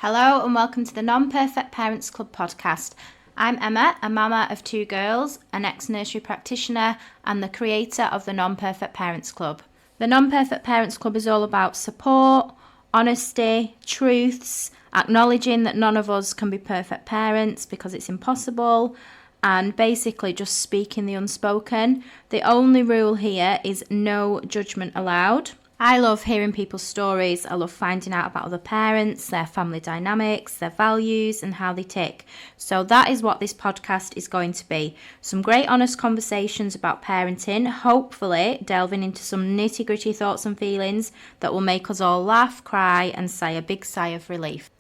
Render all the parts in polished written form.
Hello and welcome to the Non-Perfect Parents Club podcast. I'm Emma, a mama of two girls, an ex-nursery practitioner and the creator of the Non-Perfect Parents Club. The Non-Perfect Parents Club is all about support, honesty, truths, acknowledging that none of us can be perfect parents because it's impossible, and basically just speaking the unspoken. The only rule here is no judgment allowed. I love hearing people's stories. I love finding out about other parents, their family dynamics, their values, and how they tick. So that is what this podcast is going to be. Some great honest conversations about parenting, hopefully delving into some nitty-gritty thoughts and feelings that will make us all laugh, cry, and sigh a big sigh of relief.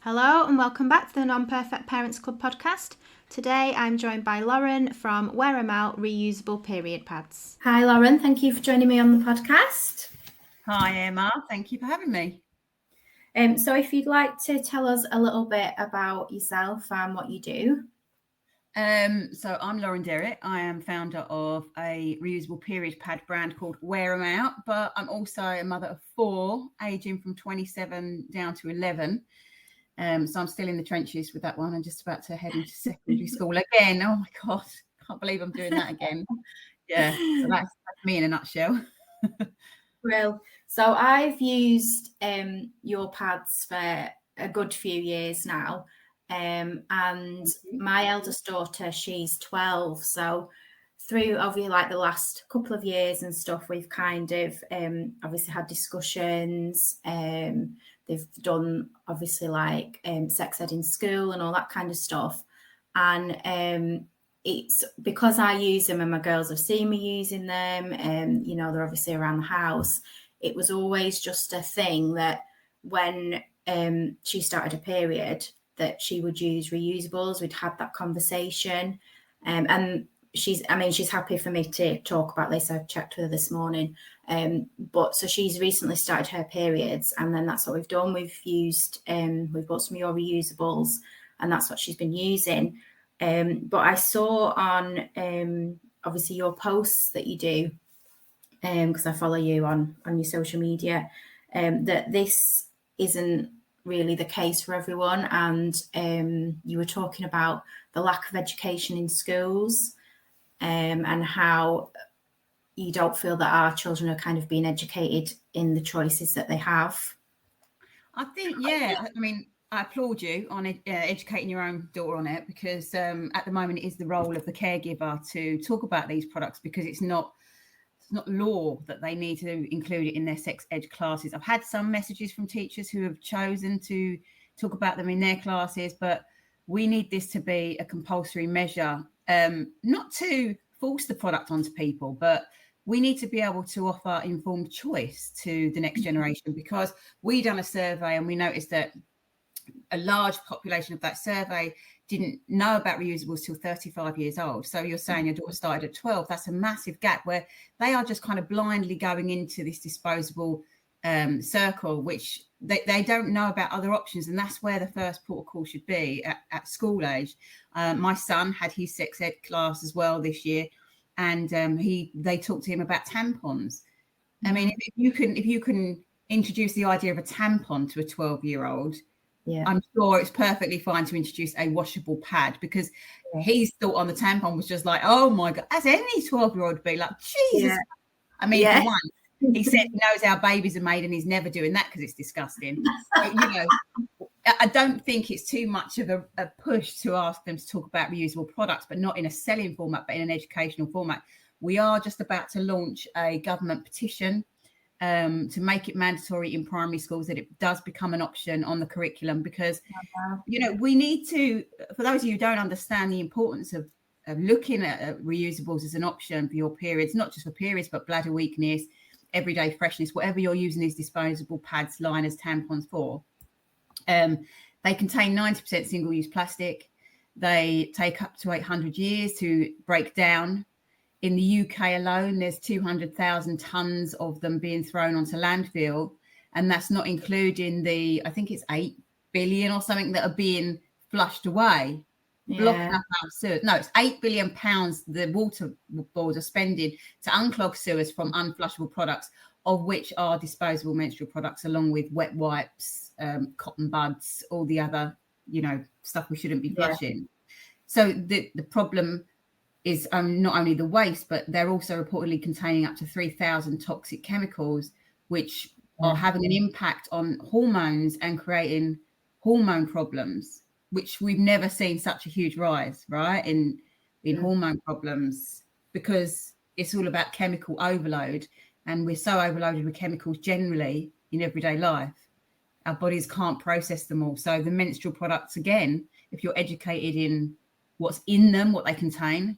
Hello and welcome back to the Non-Perfect Parents Club podcast. Today I'm joined by Lauren from Wear 'Em Out Reusable Period Pads. Hi Lauren, thank you for joining me on the podcast. Hi Emma, thank you for having me. So if you'd like to tell us a little bit about yourself and what you do. So I'm Lauren Derrick. I am founder of a reusable period pad brand called Wear 'Em Out, but I'm also a mother of 4, aging from 27 down to 11. So I'm still in the trenches with that one. I'm just about to head into secondary school again. Oh my God, can't believe I'm doing that again. Yeah, so that's me in a nutshell. Well, so I've used your pads for a good few years now. And my eldest daughter, she's 12. So through obviously like the last couple of years and stuff, we've kind of obviously had discussions. They've done obviously like sex ed in school and all that kind of stuff. And it's because I use them and my girls have seen me using them and, you know, they're obviously around the house. It was always just a thing that when she started a period that she would use reusables. We'd had that conversation and she's happy for me to talk about this. I've checked with her this morning. But so she's recently started her periods and then that's what we've done. We've bought some of your reusables and that's what she's been using. But I saw on obviously your posts that you do, because I follow you on your social media, that this isn't really the case for everyone. And you were talking about the lack of education in schools and how you don't feel that our children are kind of being educated in the choices that they have. I think, yeah, I mean, I applaud you on educating your own daughter on it because at the moment it is the role of the caregiver to talk about these products because it's not law that they need to include it in their sex ed classes. I've had some messages from teachers who have chosen to talk about them in their classes, but we need this to be a compulsory measure, not to force the product onto people, but we need to be able to offer informed choice to the next generation because we done a survey and we noticed that a large population of that survey didn't know about reusables till 35 years old. So you're saying your daughter started at 12. That's a massive gap where they are just kind of blindly going into this disposable circle, which they don't know about other options. And that's where the first port of call should be at school age. My son had his sex ed class as well this year. And they talked to him about tampons. I mean, if you can introduce the idea of a tampon to a 12-year-old, yeah. I'm sure it's perfectly fine to introduce a washable pad because his thought on the tampon was just like, oh my God, as any 12-year-old would be like, Jesus. Yeah. I mean, for one, he said he knows how babies are made and he's never doing that because it's disgusting. So, you know, I don't think it's too much of a push to ask them to talk about reusable products, but not in a selling format, but in an educational format. We are just about to launch a government petition to make it mandatory in primary schools that it does become an option on the curriculum because, you know, we need to, for those of you who don't understand the importance of looking at reusables as an option for your periods, not just for periods, but bladder weakness, everyday freshness, whatever you're using these disposable pads, liners, tampons for. They contain 90% single-use plastic. They take up to 800 years to break down. In the UK alone, there's 200,000 tons of them being thrown onto landfill. And that's not including I think it's 8 billion or something that are being flushed away. Blocking up our sewers. No, it's £8 billion the water boards are spending to unclog sewers from unflushable products. of which are disposable menstrual products, along with wet wipes, cotton buds, all the other, stuff we shouldn't be flushing. So the problem is not only the waste, but they're also reportedly containing up to 3,000 toxic chemicals, which are having an impact on hormones and creating hormone problems, which we've never seen such a huge rise, right, in hormone problems, because it's all about chemical overload. And we're so overloaded with chemicals generally in everyday life, our bodies can't process them all. So the menstrual products, again, if you're educated in what's in them, what they contain,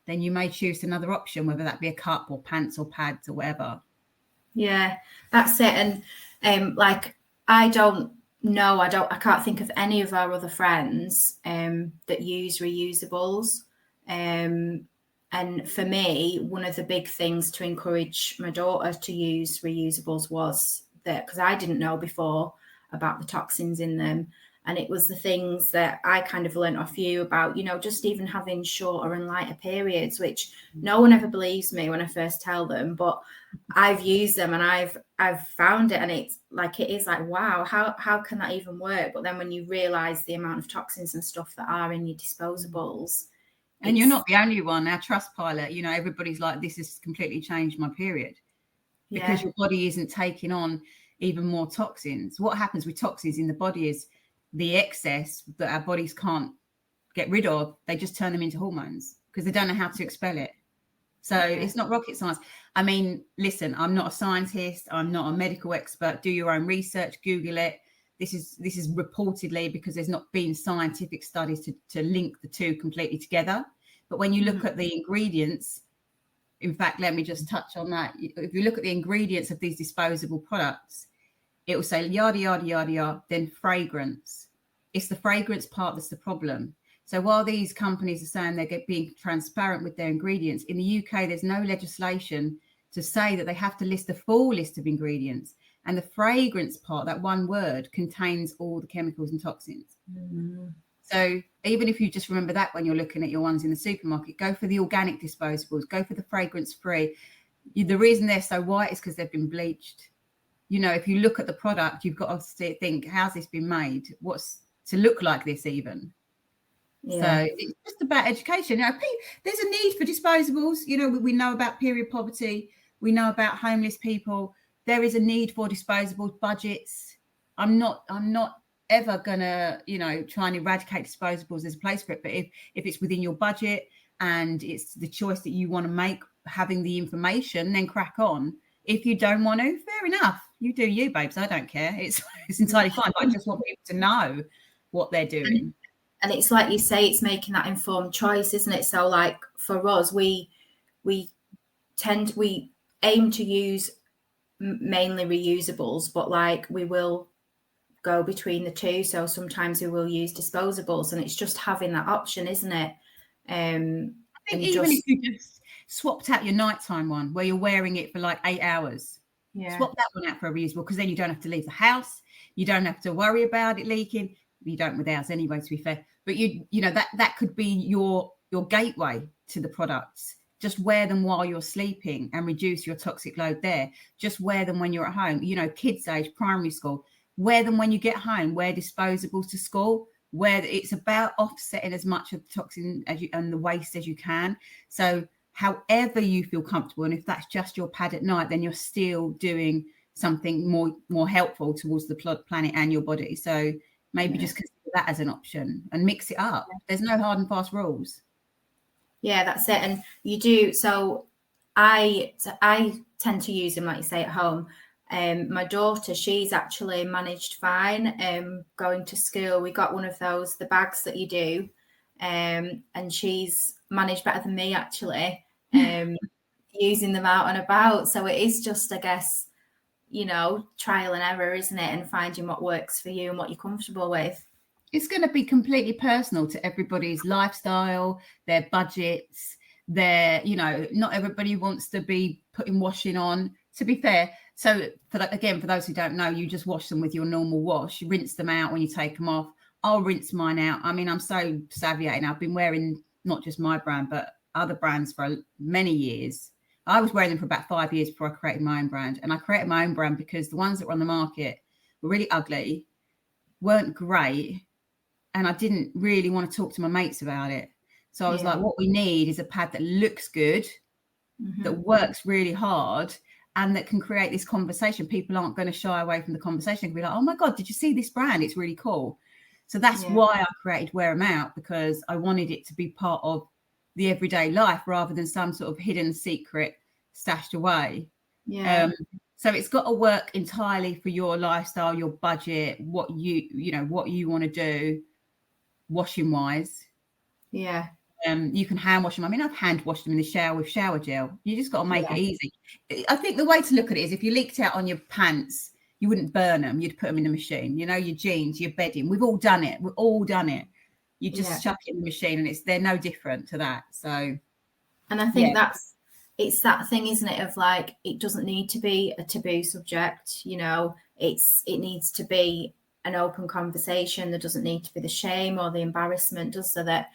then you may choose another option, whether that be a cup or pants or pads or whatever. Yeah, that's it. And like, I can't think of any of our other friends that use reusables. And for me, one of the big things to encourage my daughter to use reusables was that, because I didn't know before about the toxins in them. And it was the things that I kind of learned off you about, just even having shorter and lighter periods, which no one ever believes me when I first tell them, but I've used them and I've found it. And it's like, it is like, wow, how can that even work? But then when you realize the amount of toxins and stuff that are in your disposables. And you're not the only one. Our Trustpilot, everybody's like, this has completely changed my period, because your body isn't taking on even more toxins. What happens with toxins in the body is the excess that our bodies can't get rid of, they just turn them into hormones because they don't know how to expel it. So it's not rocket science. I mean, listen, I'm not a scientist. I'm not a medical expert. Do your own research, Google it. This is reportedly, because there's not been scientific studies to link the two completely together. But when you look at the ingredients, in fact, let me just touch on that. If you look at the ingredients of these disposable products, it will say yada, yada, yada, yada, then fragrance. It's the fragrance part that's the problem. So while these companies are saying they're being transparent with their ingredients, in the UK, there's no legislation to say that they have to list a full list of ingredients. And the fragrance part, that one word, contains all the chemicals and toxins. So even if you just remember that when you're looking at your ones in the supermarket, go for the organic disposables, go for the fragrance-free. The reason they're so white is because they've been bleached. If you look at the product, you've got to think, how's this been made? What's to look like this even? So it's just about education. There's a need for disposables. We know about period poverty. We know about homeless people. There is a need for disposables budgets. I'm not ever gonna, try and eradicate disposables as a place for it. But if it's within your budget and it's the choice that you want to make, having the information, then crack on. If you don't want to, fair enough. You do you, babes. I don't care. It's entirely fine. But I just want people to know what they're doing. And it's like you say, it's making that informed choice, isn't it? So like for us, we aim to use mainly reusables, but like we will go between the two. So sometimes we will use disposables, and it's just having that option, isn't it? I think even if you just swapped out your nighttime one where you're wearing it for like 8 hours, swap that one out for a reusable, because then you don't have to leave the house. You don't have to worry about it leaking. You don't with ours anyway, to be fair. But that could be your gateway to the products. Just wear them while you're sleeping and reduce your toxic load there. Just wear them when you're at home. Kids age, primary school. Wear them when you get home. Wear disposables to school. Where it's about offsetting as much of the toxin and the waste as you can. So however you feel comfortable, and if that's just your pad at night, then you're still doing something more helpful towards the planet and your body. So maybe just consider that as an option and mix it up. There's no hard and fast rules. Yeah, that's it. And you do. So I tend to use them, like you say, at home. My daughter, she's actually managed fine going to school. We got one of those, the bags that you do, and she's managed better than me, actually, using them out and about. So it is just, I guess, trial and error, isn't it? And finding what works for you and what you're comfortable with. It's going to be completely personal to everybody's lifestyle, their budgets, not everybody wants to be putting washing on, to be fair. So for those who don't know, you just wash them with your normal wash. You rinse them out when you take them off. I'll rinse mine out. I mean, I'm so savvy, and I've been wearing not just my brand, but other brands for many years. I was wearing them for about 5 years before I created my own brand. And I created my own brand because the ones that were on the market were really ugly, weren't great, and I didn't really want to talk to my mates about it. So I was like, what we need is a pad that looks good, that works really hard, and that can create this conversation. People aren't going to shy away from the conversation. They can be like, oh my God, did you see this brand? It's really cool. So that's why I created Wear 'Em Out, because I wanted it to be part of the everyday life rather than some sort of hidden secret stashed away. So it's got to work entirely for your lifestyle, your budget, what you want to do washing wise. You can hand wash them. I mean, I've hand washed them in the shower with shower gel. You just got to make it easy. I think the way to look at it is, if you leaked out on your pants, you wouldn't burn them. You'd put them in the machine. You know, your jeans, your bedding. We've all done it. You just chuck it in the machine, and they're no different to that. So, and I think it's that thing, isn't it, of like, it doesn't need to be a taboo subject. You know, it needs to be an open conversation. There doesn't need to be the shame or the embarrassment, just so that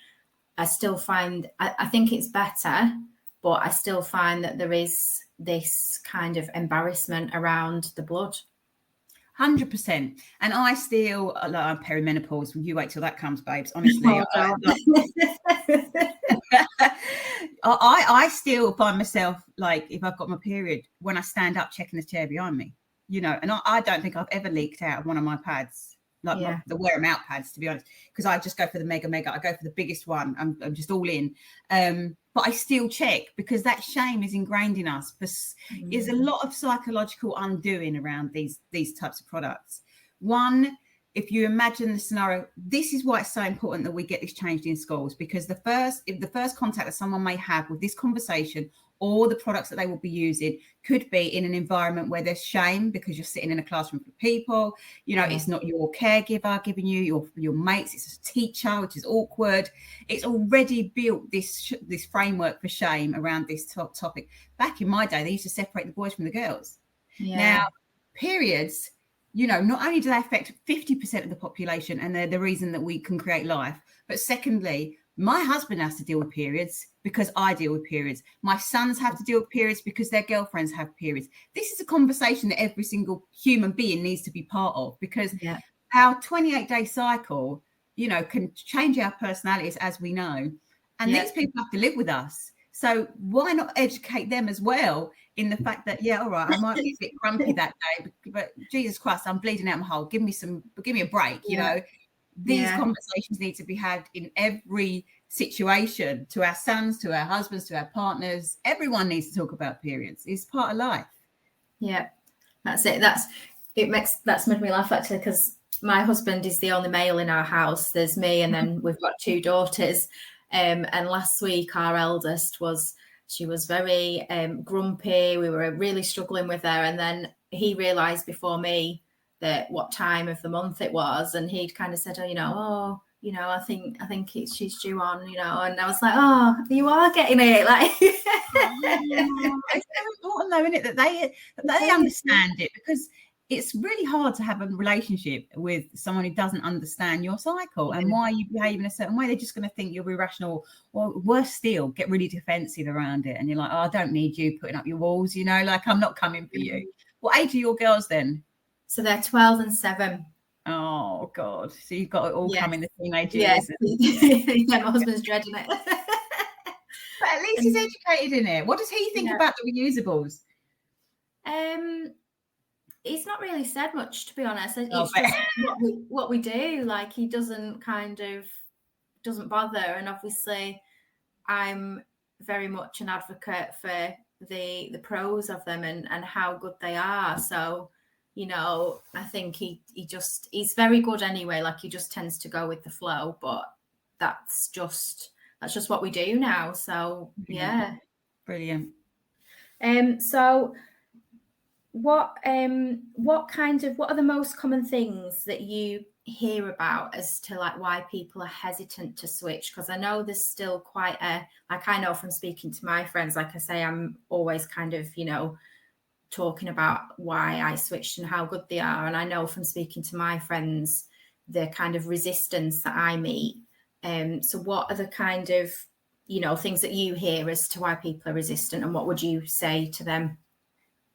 I still find, I think it's better, but I still find that there is this kind of embarrassment around the blood. 100%. And I still, like, I'm perimenopause. You wait till that comes, babes. Honestly, I still find myself, like, if I've got my period, when I stand up, checking the chair behind me, you know, and I don't think I've ever leaked out of one of my pads, like the Wear 'Em Out pads, to be honest, because I just go for the mega. I go for the biggest one. I'm just all in. But I still check, because that shame is ingrained in us. There's a lot of psychological undoing around these types of products. One, if you imagine the scenario, this is why it's so important that we get this changed in schools, because the first contact that someone may have with this conversation or the products that they will be using could be in an environment where there's shame, because you're sitting in a classroom full of people. You know, it's not your caregiver giving you, your mates, it's a teacher, which is awkward. It's already built this framework for shame around this topic. Back in my day, they used to separate the boys from the girls. Now, periods, you know, not only do they affect 50% of the population, and they're the reason that we can create life, but secondly, my husband has to deal with periods because I deal with periods. My sons have to deal with periods because their girlfriends have periods. This is a conversation that every single human being needs to be part of, because our 28-day cycle, you know, can change our personalities, as we know. And these people have to live with us. So why not educate them as well in the fact that, all right, I might be a bit grumpy that day, but Jesus Christ, I'm bleeding out my hole. Give me a break, you know. These conversations need to be had in every situation, to our sons, to our husbands, to our partners. Everyone needs to talk about periods. It's part of life. Yeah, that's it. That's made me laugh, actually, because my husband is the only male in our house. There's me, and then we've got 2 daughters. And last week, our eldest she was very grumpy. We were really struggling with her, and then he realised before me that what time of the month it was, and he'd kind of said, I think she's due on, you know, and I was like, oh, you are getting it, like. It's so important, though, isn't it, that they understand it, because it's really hard to have a relationship with someone who doesn't understand your cycle and why you behave in a certain way. They're just going to think you're irrational, or worse still, get really defensive around it, and you're like, oh, I don't need you putting up your walls, you know, like, I'm not coming for you. What age are your girls then? So they're 12 and 7. Oh God! So you've got it all coming the teenage years. Yeah, my husband's dreading it. But at least he's educated in it. What does he think about the reusables? He's not really said much, to be honest. It's just what we do. Like, he doesn't bother, and obviously, I'm very much an advocate for the pros of them and how good they are. So, you know, I think he's very good anyway. Like, he just tends to go with the flow, but that's just what we do now. So Brilliant. So what are the most common things that you hear about as to, like, why people are hesitant to switch? Because I know there's still quite I know from speaking to my friends, like I say, I'm always kind of, you know, talking about why I switched and how good they are. And I know from speaking to my friends, the kind of resistance that I meet. So what are the kind of you know, things that you hear as to why people are resistant, and what would you say to them?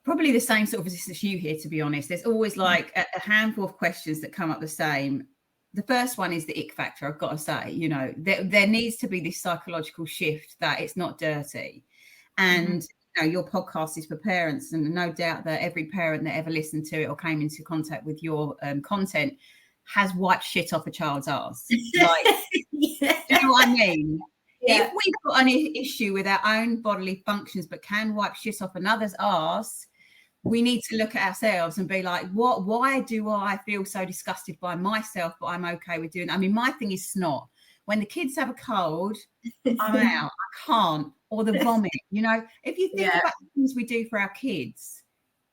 Probably the same sort of resistance you hear, to be honest. There's always like a handful of questions that come up the same. The first one is the ick factor. I've got to say, you know, there needs to be this psychological shift that it's not dirty. And you know, your podcast is for parents, and no doubt that every parent that ever listened to it or came into contact with your content has wiped shit off a child's ass. Like, Yeah. you know what I mean? Yeah. If we've got an issue with our own bodily functions but can wipe shit off another's ass, we need to look at ourselves and be like, why do I feel so disgusted by myself, but I'm okay with doing that? I mean, my thing is snot. When the kids have a cold, I'm out. I can't. Or the vomit. You know, if you think about the things we do for our kids,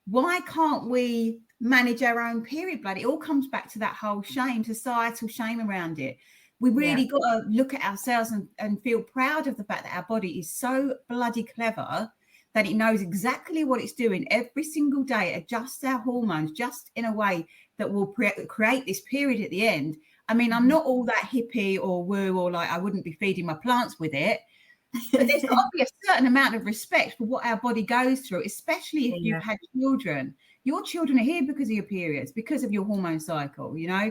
why can't we manage our own period blood? It all comes back to that whole shame, societal shame around it. We really got to look at ourselves and feel proud of the fact that our body is so bloody clever that it knows exactly what it's doing every single day. It adjusts our hormones just in a way that will create this period at the end. I mean, I'm not all that hippie or woo, or like I wouldn't be feeding my plants with it. But there's got to be a certain amount of respect for what our body goes through, especially if you've had children. Your children are here because of your periods, because of your hormone cycle, you know.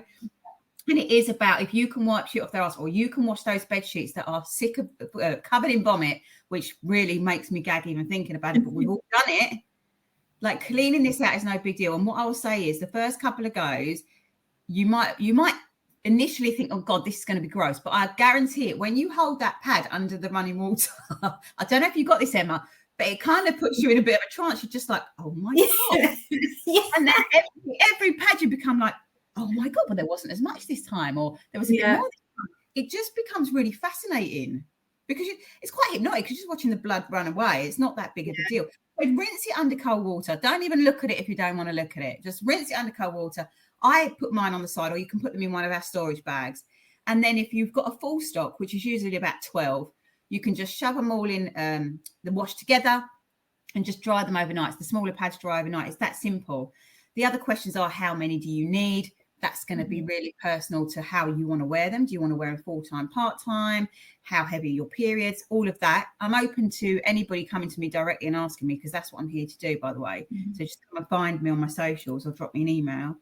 And it is about, if you can wipe shit off their ass, or you can wash those bed sheets that are sick of covered in vomit, which really makes me gag even thinking about it, but we've all done it. Like, cleaning this out is no big deal. And what I will say is, the first couple of goes, you might initially think, oh God, this is going to be gross. But I guarantee it, when you hold that pad under the running water, I don't know if you got this, Emma, but it kind of puts you in a bit of a trance. You're just like, oh my God. And then every pad you become like, oh my God, well, there wasn't as much this time, or there was a bit more this time. It just becomes really fascinating, because it's quite hypnotic, because you're just watching the blood run away. It's not that big of a deal. But rinse it under cold water. Don't even look at it if you don't want to look at it. Just rinse it under cold water. I put mine on the side, or you can put them in one of our storage bags. And then if you've got a full stock, which is usually about 12, you can just shove them all in the wash together and just dry them overnight. The smaller pads dry overnight. It's that simple. The other questions are, how many do you need? That's going to be really personal to how you want to wear them. Do you want to wear them full-time, part-time? How heavy are your periods? All of that. I'm open to anybody coming to me directly and asking me, because that's what I'm here to do, by the way. So just come and find me on my socials or drop me an email.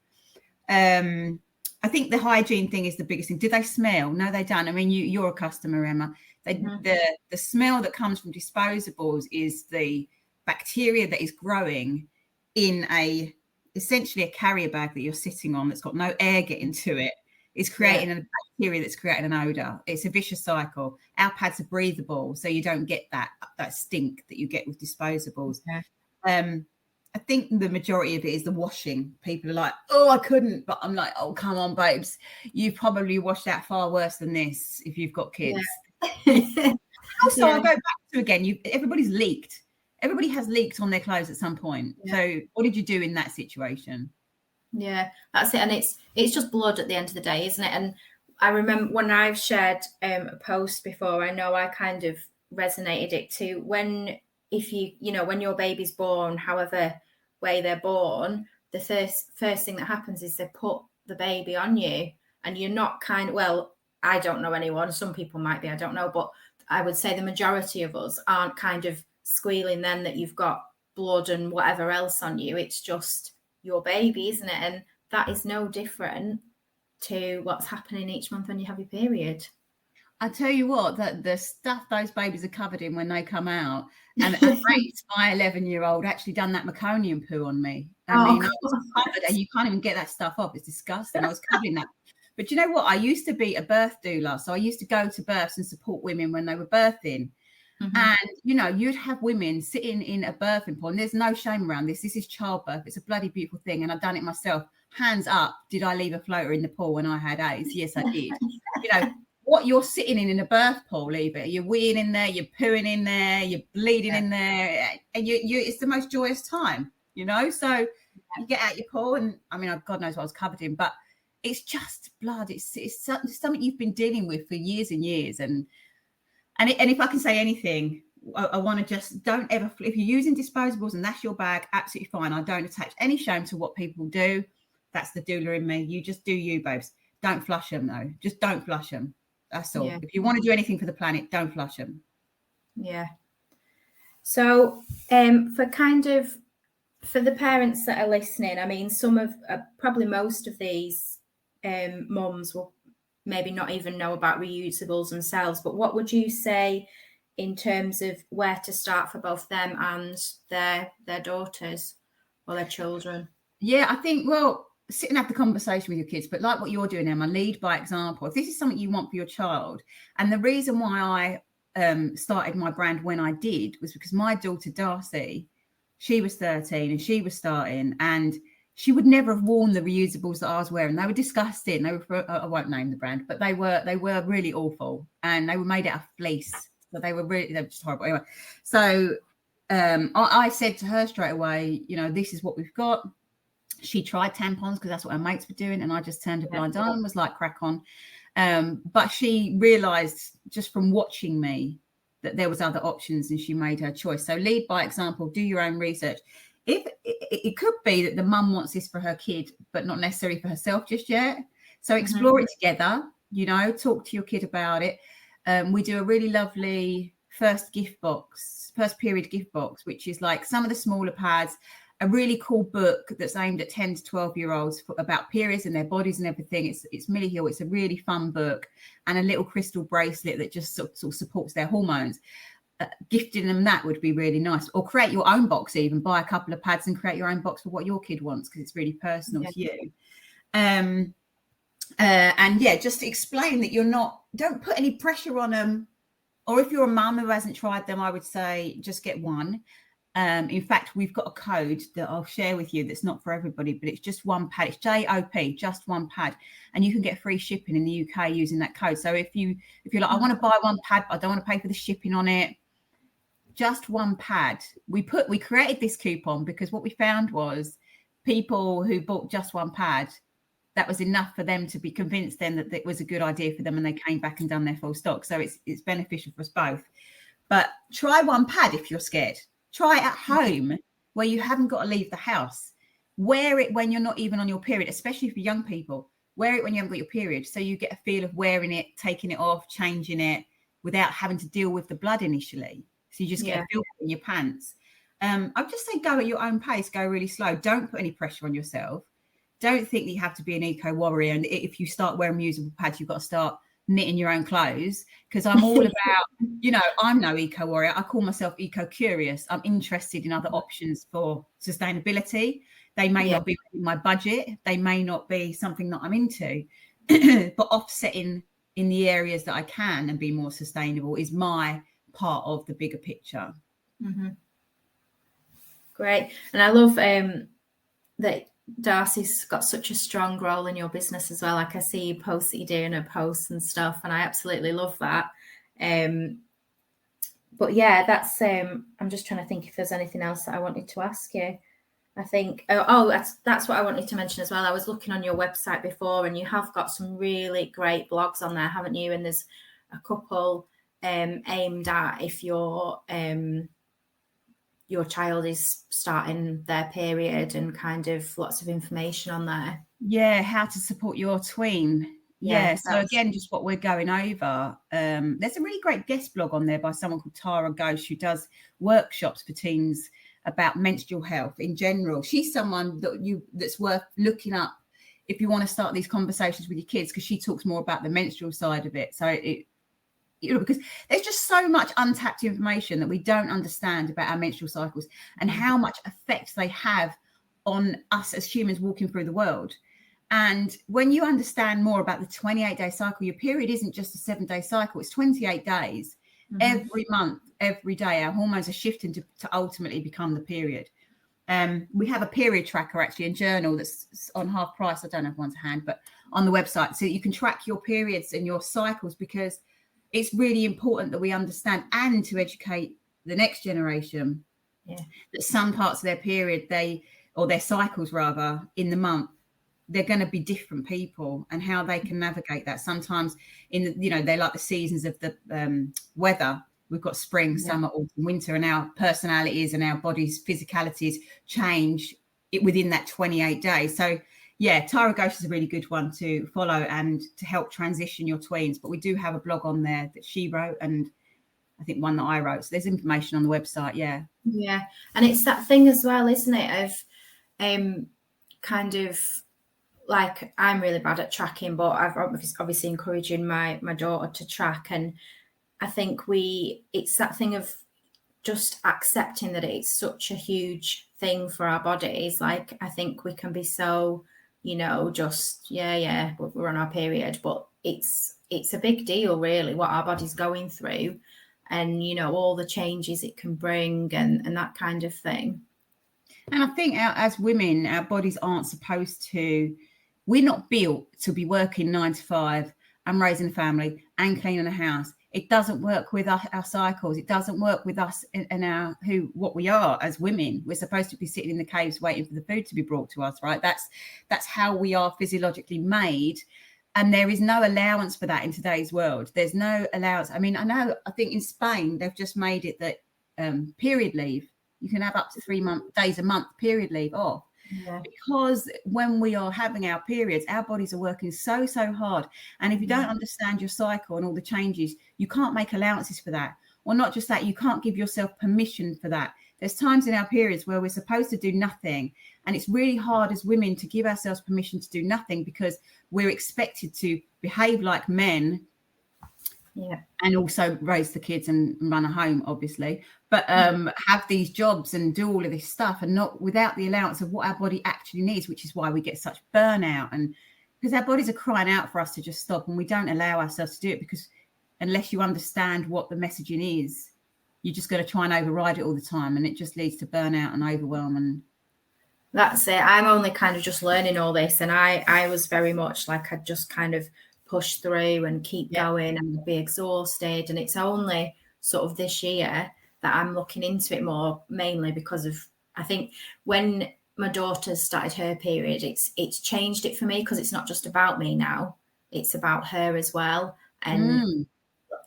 I think the hygiene thing is the biggest thing. Do they smell? No, they don't. I mean, you're a customer, Emma. The smell that comes from disposables is the bacteria that is growing in essentially a carrier bag that you're sitting on that's got no air getting to it. Is creating a bacteria that's creating an odor. It's a vicious cycle. Our pads are breathable, so you don't get that stink that you get with disposables. I think the majority of it is the washing. People are like, oh, I couldn't. But I'm like, oh, come on, babes. You've probably washed out far worse than this if you've got kids. Also, I'll go back to, again, everybody's leaked. Everybody has leaked on their clothes at some point. So what did you do in that situation? Yeah, that's it. And it's just blood at the end of the day, isn't it? And I remember when I've shared a post before, I know I kind of resonated it too. When your baby's born, however way they're born, the first thing that happens is they put the baby on you, and you're not I don't know anyone, some people might be, I don't know, but I would say the majority of us aren't kind of squealing then that you've got blood and whatever else on you. It's just your baby, isn't it? And that is no different to what's happening each month when you have your period. I tell you what, that the stuff those babies are covered in when they come out, and my 11-year-old actually done that meconium poo on me. I mean, I was covered, and you can't even get that stuff off. It's disgusting. I was covered in that. But you know what? I used to be a birth doula, so I used to go to births and support women when they were birthing. And, you'd have women sitting in a birthing pool, and there's no shame around this. This is childbirth. It's a bloody beautiful thing. And I've done it myself. Hands up. Did I leave a floater in the pool when I had AIDS? Yes, I did. What you're sitting in a birth pool, either you're weeing in there, you're pooing in there, you're bleeding in there, and it's the most joyous time, So you get out your pool, and I mean, God knows what I was covered in, but it's just blood. It's something you've been dealing with for years and years, and if I can say anything, I want to just don't ever, if you're using disposables and that's your bag, absolutely fine. I don't attach any shame to what people do. That's the doula in me. You just do you, babes. Don't flush them though. Just don't flush them. That's all. If you want to do anything for the planet, don't flush them. Yeah. So for the parents that are listening, I mean, some of probably most of these mums will maybe not even know about reusables themselves, but what would you say in terms of where to start for both them and their daughters or their children? Yeah, I think, well, sit and have the conversation with your kids, but like what you're doing, Emma, lead by example. If this is something you want for your child, and the reason why I started my brand when I did was because my daughter Darcy, she was 13 and she was starting, and she would never have worn the reusables that I was wearing. They were disgusting. They were, I won't name the brand, but they were really awful, and they were made out of fleece. So they were just horrible. Anyway, so I said to her straight away, you know, this is what we've got. She tried tampons because that's what her mates were doing, and I just turned a blind eye and was like, crack on. But she realised just from watching me that there was other options, and she made her choice. So lead by example, do your own research. If it could be that the mum wants this for her kid, but not necessarily for herself just yet. So explore it together, you know, talk to your kid about it. We do a really lovely first period gift box, which is like some of the smaller pads, a really cool book that's aimed at 10 to 12-year-olds about periods and their bodies and everything. It's Millie Hill. It's a really fun book, and a little crystal bracelet that just sort of supports their hormones. Gifting them that would be really nice. Or create your own box, even buy a couple of pads and create your own box for what your kid wants, because it's really personal to you. And yeah, just explain that don't put any pressure on them. Or if you're a mum who hasn't tried them, I would say just get one. In fact, we've got a code that I'll share with you that's not for everybody, but it's just one pad. It's JOP, just one pad, and you can get free shipping in the UK using that code. So if you're like, I want to buy one pad, but I don't want to pay for the shipping on it, just one pad. We created this coupon because what we found was people who bought just one pad, that was enough for them to be convinced then that it was a good idea for them, and they came back and done their full stock. So it's beneficial for us both. But try one pad if you're scared. Try it at home where you haven't got to leave the house. Wear it when you're not even on your period, especially for young people. Wear it when you haven't got your period, so you get a feel of wearing it, taking it off, changing it without having to deal with the blood initially. So you just get a feel in your pants. I'd just say go at your own pace, go really slow. Don't put any pressure on yourself. Don't think that you have to be an eco warrior, and if you start wearing reusable pads, you've got to start knitting your own clothes, because I'm all about, you know, I'm no eco warrior. I call myself eco curious. I'm interested in other options for sustainability. They may not be in my budget. They may not be something that I'm into, but offsetting in the areas that I can and be more sustainable is my part of the bigger picture. Great. And I love that Darcy's got such a strong role in your business as well. Like I see you posts that you're doing, her posts and stuff, and I absolutely love that. But yeah, that's I'm just trying to think if there's anything else that I wanted to ask you. I think that's what I wanted to mention as well. I was looking on your website before, and you have got some really great blogs on there, haven't you? And there's a couple aimed at if your child is starting their period, and kind of lots of information on there. Yeah, how to support your tween. Yeah, so again, just what we're going over. There's a really great guest blog on there by someone called Tara Ghosh, who does workshops for teens about menstrual health in general. She's someone that's worth looking up if you want to start these conversations with your kids, because she talks more about the menstrual side of it. So because there's just so much untapped information that we don't understand about our menstrual cycles and how much effect they have on us as humans walking through the world. And when you understand more about the 28-day cycle, your period isn't just a 7-day cycle, it's 28 days. Every month, every day, our hormones are shifting to ultimately become the period. We have a period tracker, actually, a journal that's on half price. I don't have one to hand, but on the website, so that you can track your periods and your cycles, because it's really important that we understand, and to educate the next generation that some parts of their period, their cycles rather, in the month, they're going to be different people, and how they can navigate that. Sometimes they like the seasons of the weather. We've got spring, summer, autumn, winter, and our personalities and our bodies' physicalities change within that 28 days. So yeah, Tara Ghosh is a really good one to follow and to help transition your tweens. But we do have a blog on there that she wrote, and I think one that I wrote. So there's information on the website. Yeah, and it's that thing as well, isn't it, of kind of like, I'm really bad at tracking, but I've obviously encouraging my daughter to track, and I think it's that thing of just accepting that it's such a huge thing for our bodies. Like, I think we can be so, just we're on our period, but it's a big deal really what our body's going through, and all the changes it can bring, and that kind of thing. And I think as women, our bodies aren't supposed to, we're not built to be working 9 to 5 and raising a family and cleaning a house. It doesn't work with our cycles. It doesn't work with us and what we are as women. We're supposed to be sitting in the caves waiting for the food to be brought to us, right? That's how we are physiologically made. And there is no allowance for that in today's world. There's no allowance. I mean, I think in Spain, they've just made it that period leave, you can have up to 3 days a month period leave off. Yeah. Because when we are having our periods, our bodies are working so hard. And if you don't understand your cycle and all the changes, you can't make allowances for that. Or not just that, you can't give yourself permission for that. There's times in our periods where we're supposed to do nothing. And it's really hard as women to give ourselves permission to do nothing, because we're expected to behave like men. Yeah, and also raise the kids and run a home, obviously, but have these jobs and do all of this stuff, and not without the allowance of what our body actually needs, which is why we get such burnout, and because our bodies are crying out for us to just stop, and we don't allow ourselves to do it, because unless you understand what the messaging is, you're just going to try and override it all the time, and it just leads to burnout and overwhelm. And that's it. I'm only kind of just learning all this, and I was very much like, I'd just kind of push through and keep going and be exhausted. And it's only sort of this year that I'm looking into it more, mainly because of, I think when my daughter started her period, it's changed it for me, because it's not just about me now, it's about her as well, and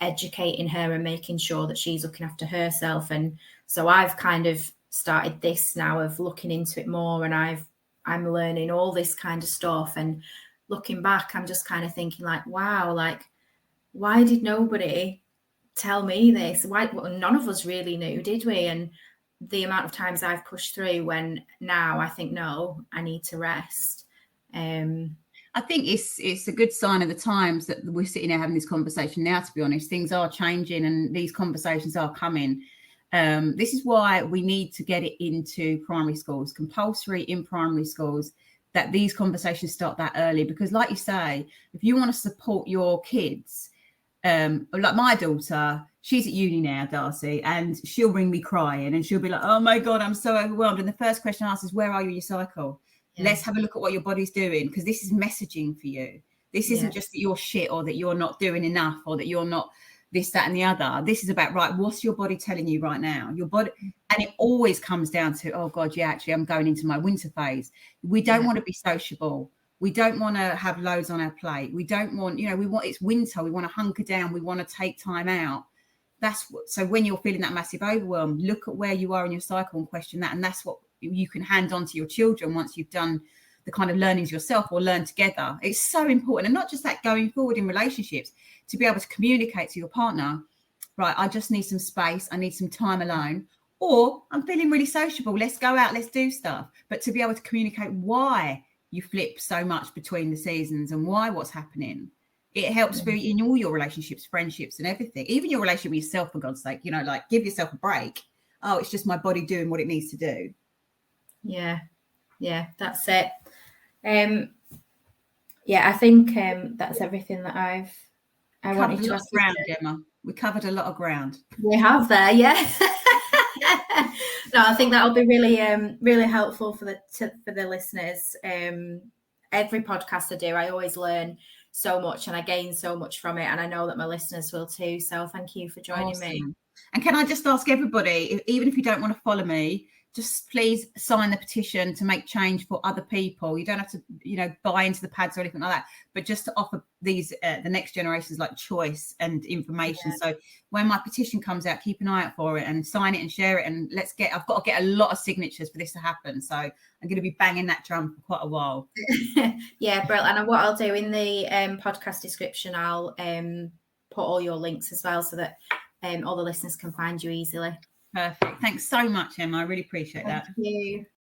educating her and making sure that she's looking after herself. And so I've kind of started this now of looking into it more, and I'm learning all this kind of stuff. And looking back, I'm just kind of thinking like, wow, like, why did nobody tell me this? Why? Well, none of us really knew, did we? And the amount of times I've pushed through, when now I think, no, I need to rest. I think it's a good sign of the times that we're sitting here having this conversation now, to be honest. Things are changing and these conversations are coming. This is why we need to get it into primary schools, compulsory in primary schools, that these conversations start that early. Because like you say, if you want to support your kids, like my daughter, she's at uni now, Darcy, and she'll ring me crying and she'll be like, oh my God, I'm so overwhelmed. And the first question I ask is, where are you in your cycle? Yeah. Let's have a look at what your body's doing, because this is messaging for you. This isn't just that you're shit, or that you're not doing enough, or that you're not this, that, and the other. This is about, right, what's your body telling you right now? Your body, and it always comes down to, oh God, yeah, actually, I'm going into my winter phase. We don't want to be sociable. We don't want to have loads on our plate. We don't want, it's winter. We want to hunker down. We want to take time out. So when you're feeling that massive overwhelm, look at where you are in your cycle and question that. And that's what you can hand on to your children once you've done the kind of learnings yourself, or learn together. It's so important. And not just that, going forward in relationships, to be able to communicate to your partner, right, I just need some space. I need some time alone. Or I'm feeling really sociable. Let's go out. Let's do stuff. But to be able to communicate why you flip so much between the seasons and what's happening. It helps in all your relationships, friendships, and everything. Even your relationship with yourself, for God's sake, like, give yourself a break. Oh, it's just my body doing what it needs to do. Yeah, that's it. I think that's everything that I wanted to ask. Emma. We covered a lot of ground. We have there, yeah. No, I think that'll be really, really helpful for the listeners. Every podcast I do, I always learn so much and I gain so much from it, and I know that my listeners will too. So thank you for joining me. And can I just ask everybody, even if you don't want to follow me, just please sign the petition to make change for other people. You don't have to, buy into the pads or anything like that, but just to offer these, the next generations, like choice and information. Yeah. So when my petition comes out, keep an eye out for it and sign it and share it. And I've got to get a lot of signatures for this to happen. So I'm going to be banging that drum for quite a while. Yeah, brilliant. And what I'll do in the podcast description, I'll put all your links as well, so that all the listeners can find you easily. Perfect. Thanks so much, Emma. I really appreciate that. Thank you.